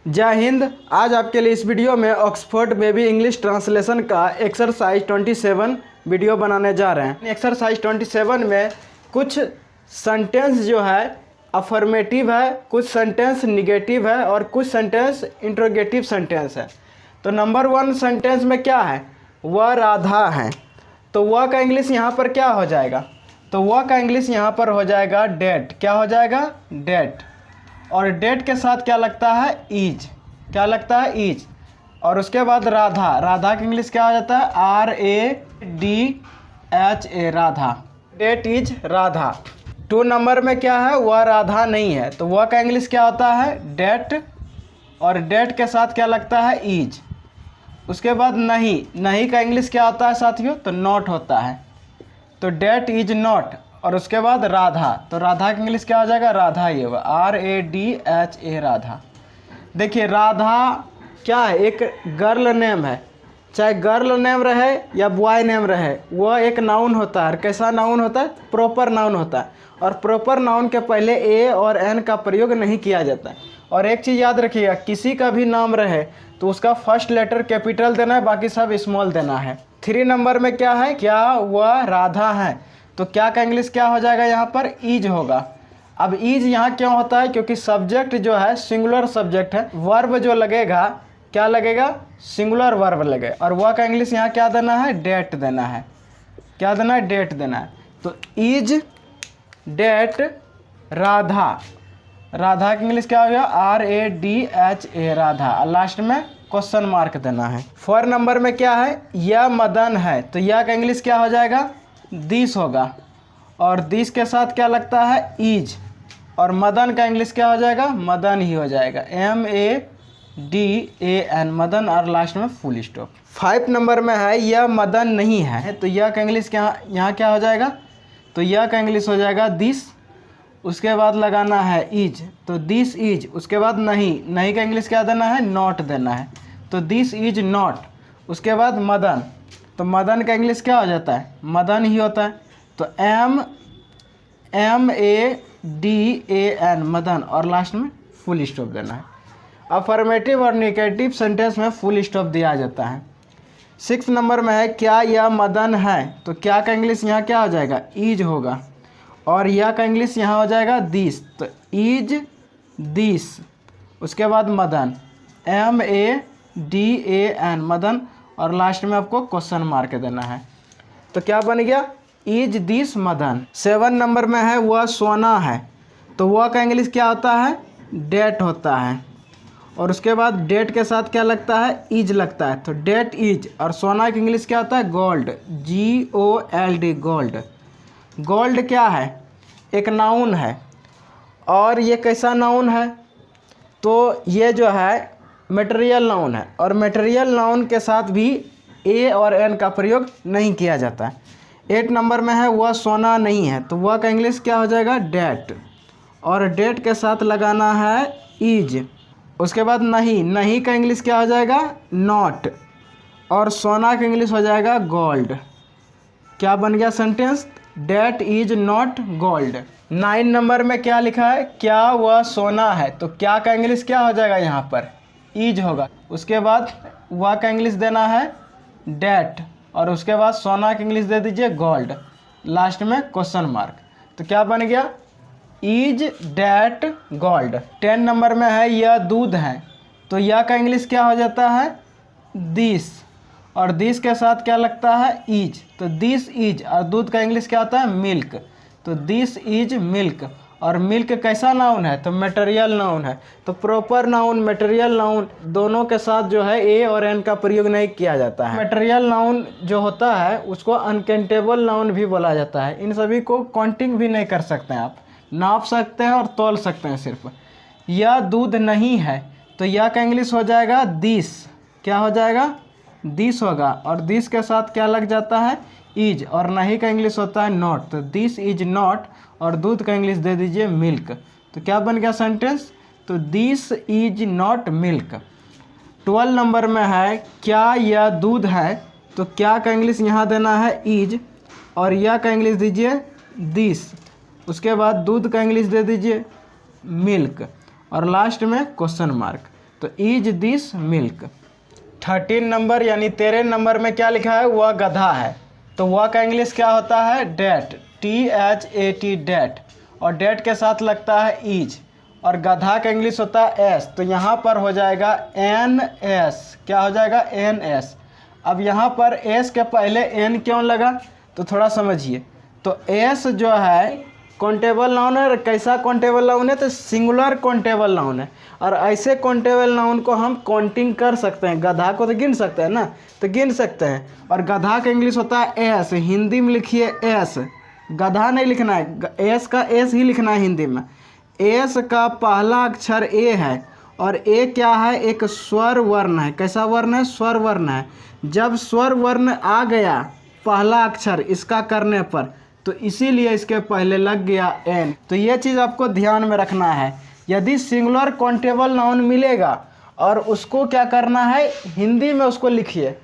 जय हिंद। आज आपके लिए इस वीडियो में ऑक्सफोर्ड बेबी इंग्लिश ट्रांसलेशन का एक्सरसाइज 27 वीडियो बनाने जा रहे हैं। एक्सरसाइज 27 में कुछ सेंटेंस जो है अफर्मेटिव है, कुछ सेंटेंस निगेटिव है और कुछ सेंटेंस इंट्रोगेटिव सेंटेंस है। तो नंबर 1 सेंटेंस में क्या है? वह राधा है। तो वह का इंग्लिश यहाँ पर क्या हो जाएगा? तो वह का इंग्लिश यहाँ पर हो जाएगा डेट। क्या हो जाएगा? डेट। और डेट के साथ क्या लगता है? इज। क्या लगता है? इज। और उसके बाद राधा। राधा का इंग्लिश क्या हो जाता है? RADHA, Radha. Date is Radha. 2 number में क्या है? वह राधा नहीं है। तो वह का इंग्लिश क्या होता है? डेट। और डेट के साथ क्या लगता है? इज। उसके बाद नहीं। नहीं का इंग्लिश क्या होता है साथियों? तो नॉट होता है। तो डेट इज नॉट। और उसके बाद राधा। तो राधा का इंग्लिश क्या हो जाएगा? राधा ही होगा। RADHA, राधा। देखिए राधा क्या है? एक गर्ल नेम है। चाहे गर्ल नेम रहे या बॉय नेम रहे, वह एक नाउन होता है। कैसा नाउन होता है? प्रॉपर नाउन होता है। और प्रॉपर नाउन के पहले ए और एन का प्रयोग नहीं किया जाता है। और एक चीज़ याद रखिएगा, किसी का भी नाम रहे तो उसका फर्स्ट लेटर कैपिटल देना है, बाकी सब स्मॉल देना है। 3 नंबर में क्या है? क्या वह राधा है? तो क्या का इंग्लिश क्या हो जाएगा? यहाँ पर इज होगा। अब इज यहाँ क्यों होता है? क्योंकि सब्जेक्ट जो है सिंगुलर सब्जेक्ट है। वर्ब जो लगेगा क्या लगेगा? सिंगुलर वर्ब लगेगा। और वह का इंग्लिश यहाँ क्या देना है? डेट देना है। क्या देना है? डेट देना है। तो इज डेट राधा। राधा का इंग्लिश क्या हो गया? RADHA, राधा। और लास्ट में क्वेश्चन मार्क देना है। 4 नंबर में क्या है? यह मदन है। तो यह का इंग्लिश क्या हो जाएगा? दिस होगा। और दिस के साथ क्या लगता है? इज। और मदन का इंग्लिश क्या हो जाएगा? मदन ही हो जाएगा। MADAN, मदन। और लास्ट में फुल स्टॉप। 5 नंबर में है यह मदन नहीं है। तो यह का इंग्लिश क्या यहाँ क्या हो जाएगा? तो यह का इंग्लिश हो जाएगा दिस। उसके बाद लगाना है इज। तो दिस इज। उसके बाद नहीं। नहीं का इंग्लिश क्या देना है? नॉट देना है। तो दिस इज नॉट। उसके बाद मदन। तो मदन का इंग्लिश क्या हो जाता है? मदन ही होता है। तो MADAN, मदन। और लास्ट में फुल स्टॉप देना है। अफर्मेटिव और निगेटिव सेंटेंस में फुल स्टॉप दिया जाता है। 6 नंबर में है क्या यह मदन है? तो क्या का इंग्लिश यहाँ क्या हो जाएगा? इज होगा। और यह का इंग्लिश यहाँ हो जाएगा दिस। तो इज दिस। उसके बाद मदन, MADAN, मदन। और लास्ट में आपको क्वेश्चन मार्क देना है। तो क्या बन गया? Is this Madan. 7 नंबर में है वह सोना है। तो वह का इंग्लिश क्या होता है? डेट होता है। और उसके बाद डेट के साथ क्या लगता है? इज लगता है। तो डेट इज। और सोना का इंग्लिश क्या होता है? Gold, GOLD, gold. गोल्ड क्या है? एक नाउन है। और ये कैसा नाउन है? तो ये जो है मटेरियल नाउन है। और मटेरियल नाउन के साथ भी ए और एन का प्रयोग नहीं किया जाता है। 8 नंबर में है वह सोना नहीं है। तो वह का इंग्लिश क्या हो जाएगा? डेट। और डेट के साथ लगाना है इज। उसके बाद नहीं। नहीं का इंग्लिश क्या हो जाएगा? नॉट। और सोना का इंग्लिश हो जाएगा गोल्ड। क्या बन गया sentence? Date is not gold. 9 number में क्या लिखा है? क्या वह सोना है? तो क्या का इंग्लिश क्या हो जाएगा? यहाँ पर इज होगा। उसके बाद वह का इंग्लिश देना है डेट। और उसके बाद सोना का इंग्लिश दे दीजिए गोल्ड। लास्ट में क्वेश्चन मार्क। तो क्या बन गया? Is date gold. 10 नंबर में है यह दूध है। तो यह का इंग्लिश क्या हो जाता है? दिस। और दिस के साथ क्या लगता है? इज। तो दिस इज। और दूध का इंग्लिश क्या होता है? मिल्क। तो दिस इज मिल्क। और मिल्क कैसा नाउन है? तो मटेरियल नाउन है। तो प्रॉपर नाउन, मटेरियल नाउन दोनों के साथ जो है ए और एन का प्रयोग नहीं किया जाता है। मटेरियल नाउन जो होता है उसको अनकाउंटेबल नाउन भी बोला जाता है। इन सभी को काउंटिंग भी नहीं कर सकते हैं, आप नाप सकते हैं और तौल सकते हैं सिर्फ। यह दूध नहीं है। तो यह का इंग्लिश हो जाएगा दिस। क्या हो जाएगा? दिस होगा। और दिस के साथ क्या लग जाता है? इज। और नहीं का इंग्लिश होता है नॉट। तो दिस इज नॉट। और दूध का इंग्लिश दे दीजिए मिल्क। तो क्या बन गया सेंटेंस? तो this is not milk. 12 number में है क्या यह दूध है? तो क्या का इंग्लिश यहाँ देना है? इज। और यह का इंग्लिश दीजिए दिस। उसके बाद दूध का इंग्लिश दे दीजिए मिल्क। और लास्ट में क्वेश्चन मार्क। तो इज दिस मिल्क। 13 नंबर यानी 13 नंबर में क्या लिखा है, वह गधा है। तो वह का इंग्लिश क्या होता है, डेट, THAT डेट, और डेट के साथ लगता है इज, और गधा का इंग्लिश होता है एस। तो यहाँ पर हो जाएगा NS, क्या हो जाएगा NS। अब यहाँ पर एस के पहले एन क्यों लगा, तो थोड़ा समझिए। तो एस जो है काउंटेबल नाउन है। कैसा काउंटेबल नाउन है, तो सिंगुलर काउंटेबल नाउन है, और ऐसे काउंटेबल नाउन को हम काउंटिंग कर सकते हैं। गधा को तो गिन सकते हैं ना, तो गिन सकते हैं। और गधा का इंग्लिश होता है एस, हिंदी में लिखिए एस, गधा नहीं लिखना है, एस का एस ही लिखना है हिंदी में। एस का पहला अक्षर ए है, और ए क्या है, एक स्वर वर्ण है। कैसा वर्ण है, स्वर वर्ण है। जब स्वर वर्ण आ गया पहला अक्षर इसका करने पर, तो इसीलिए इसके पहले लग गया एन। तो ये चीज़ आपको ध्यान में रखना है। यदि सिंगुलर काउंटेबल नाउन मिलेगा और उसको क्या करना है, हिंदी में उसको लिखिए,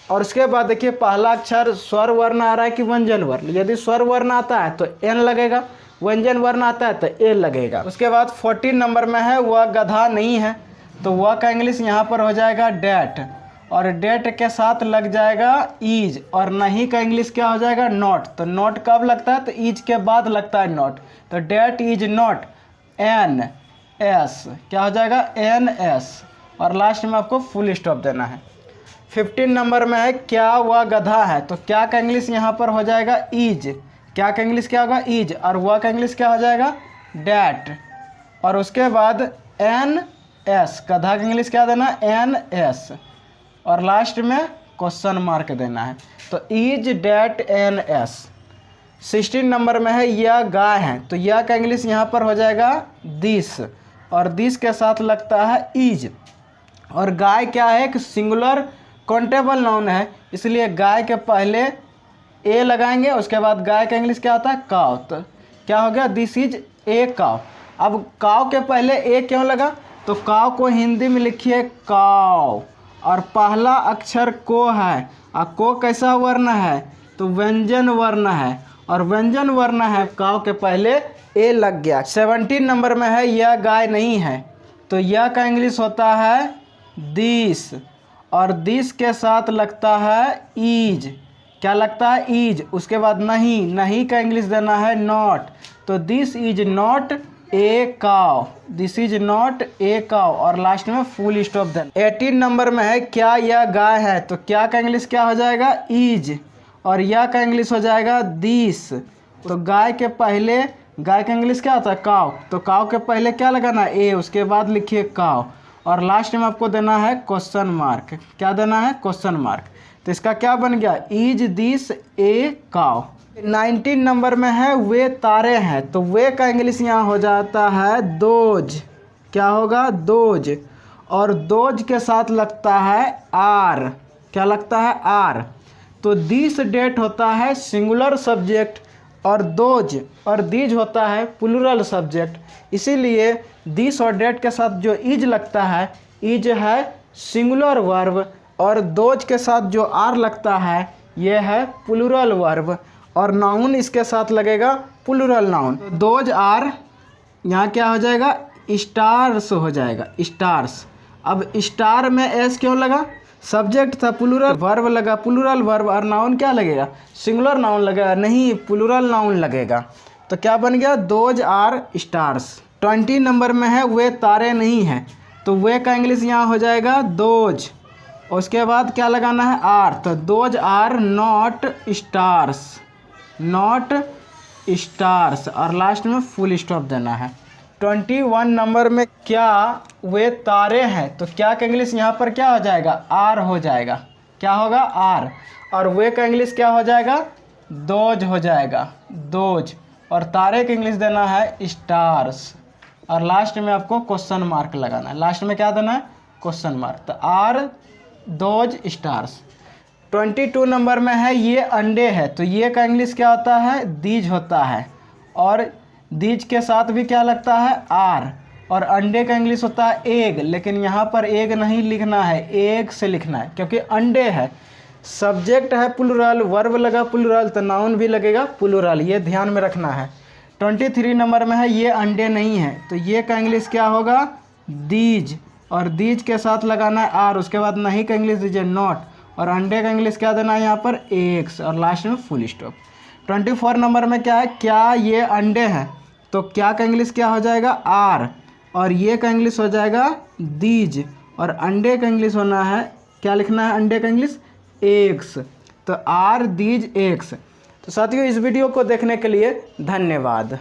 और उसके बाद देखिए पहला अक्षर स्वर वर्ण आ रहा है कि व्यंजन वर्ण। यदि स्वर वर्ण आता है तो एन लगेगा, व्यंजन वर्ण आता है तो ए लगेगा। उसके बाद 14 नंबर में है वह गधा नहीं है। तो वह का इंग्लिश यहाँ पर हो जाएगा डेट, और डेट के साथ लग जाएगा इज, और नहीं का इंग्लिश क्या हो जाएगा, नॉट। तो नॉट कब लगता है, तो इज के बाद लगता है नॉट। तो डेट इज नॉट NS, क्या हो जाएगा NS, और लास्ट में आपको फुल स्टॉप देना है। 15 नंबर में है क्या वह गधा है। तो क्या का इंग्लिश यहाँ पर हो जाएगा इज, क्या का इंग्लिश क्या होगा इज, और वह का इंग्लिश क्या हो जाएगा डेट, और उसके बाद NS, गधा का इंग्लिश क्या देना NS, और लास्ट में क्वेश्चन मार्क देना है। तो इज डेट NS। 16 नंबर में है यह गाय है। तो यह का इंग्लिश यहाँ पर हो जाएगा दिस, और दिस के साथ लगता है इज, और गाय क्या है, एक सिंगुलर काउंटेबल नाउन है, इसलिए गाय के पहले ए लगाएंगे। उसके बाद गाय का इंग्लिश क्या होता है काव। तो क्या हो गया, दिस इज ए काव। अब काव के पहले ए क्यों लगा, तो काव को हिंदी में लिखिए काव, और पहला अक्षर को है, और को कैसा वर्ण है, तो व्यंजन वर्ण है, और व्यंजन वर्ण है, काव के पहले ए लग गया। 17 नंबर में है यह गाय नहीं है। तो यह का इंग्लिश होता है दिस, और दिस के साथ लगता है इज, क्या लगता है इज। उसके बाद नहीं, नहीं का इंग्लिश देना है नॉट। तो दिस इज नॉट ए काव, दिस इज नॉट ए काव, और लास्ट में फुल स्टॉप देना। 18 नंबर में है क्या यह गाय है। तो क्या का इंग्लिश क्या हो जाएगा इज, और यह का इंग्लिश हो जाएगा दिस। तो गाय के पहले, गाय का इंग्लिश क्या होता है काव, तो काव के पहले क्या लगाना है ए, उसके बाद लिखिए काव, और लास्ट में आपको देना है क्वेश्चन मार्क। क्या देना है, क्वेश्चन मार्क। तो इसका क्या बन गया, इज दिस ए काव। 19 नंबर में है वे तारे हैं। तो वे का इंग्लिश यहाँ हो जाता है दोज, क्या होगा दोज, और दोज के साथ लगता है आर, क्या लगता है आर। तो दिस डेट होता है सिंगुलर सब्जेक्ट, और दोज और दीज होता है प्लूरल सब्जेक्ट, इसीलिए दिस और डेट के साथ जो इज लगता है, इज है सिंगुलर वर्ब, और दोज के साथ जो आर लगता है ये है प्लूरल वर्ब, और नाउन इसके साथ लगेगा प्लूरल नाउन। तो दोज आर यहाँ क्या हो जाएगा, स्टार्स हो जाएगा, स्टार्स। अब स्टार में एस क्यों लगा, सब्जेक्ट था, प्लूरल वर्ब लगा, प्लूरल वर्ब, और नाउन क्या लगेगा, सिंगुलर नाउन लगेगा, नहीं प्लूरल नाउन लगेगा। तो क्या बन गया, दोज आर स्टार्स। 20 नंबर में है वे तारे नहीं हैं। तो वे का इंग्लिश यहाँ हो जाएगा दोज, उसके बाद क्या लगाना है आर। तो those are not stars, not stars, और लास्ट में फुल स्टॉप देना है। 21 नंबर में क्या वे तारे हैं। तो क्या का इंग्लिश यहाँ पर क्या हो जाएगा, आर हो जाएगा, क्या होगा आर, और वे का इंग्लिश क्या हो जाएगा, दोज हो जाएगा, दोज, और तारे का इंग्लिश देना है स्टार्स, और लास्ट में आपको क्वेश्चन मार्क लगाना है। लास्ट में क्या देना है, क्वेश्चन मार्क। तो आर दोज स्टार्स। 22 नंबर में है ये अंडे है। तो ये का इंग्लिश क्या होता है, दीज होता है, और दीज के साथ भी क्या लगता है आर, और अंडे का इंग्लिश होता है एग, लेकिन यहाँ पर एग नहीं लिखना है, एग से लिखना है, क्योंकि अंडे है, सब्जेक्ट है प्लूरल, वर्ब लगा प्लूरल, तो नाउन भी लगेगा प्लूरल, ये ध्यान में रखना है। 23 नंबर में है ये अंडे नहीं है। तो ये का इंग्लिश क्या होगा, दीज, और दीज के साथ लगाना है आर, उसके बाद नहीं का इंग्लिश दीजिए नॉट, और अंडे का इंग्लिश क्या देना है यहाँ पर एग्स, और लास्ट में फुल स्टॉप। 24 नंबर में क्या है, क्या ये अंडे हैं, तो क्या का इंग्लिश क्या हो जाएगा आर, और ये का इंग्लिश हो जाएगा दीज, और अंडे का इंग्लिश होना है, क्या लिखना है अंडे का इंग्लिश एग्स, तो आर दीज एग्स। तो साथियों इस वीडियो को देखने के लिए धन्यवाद।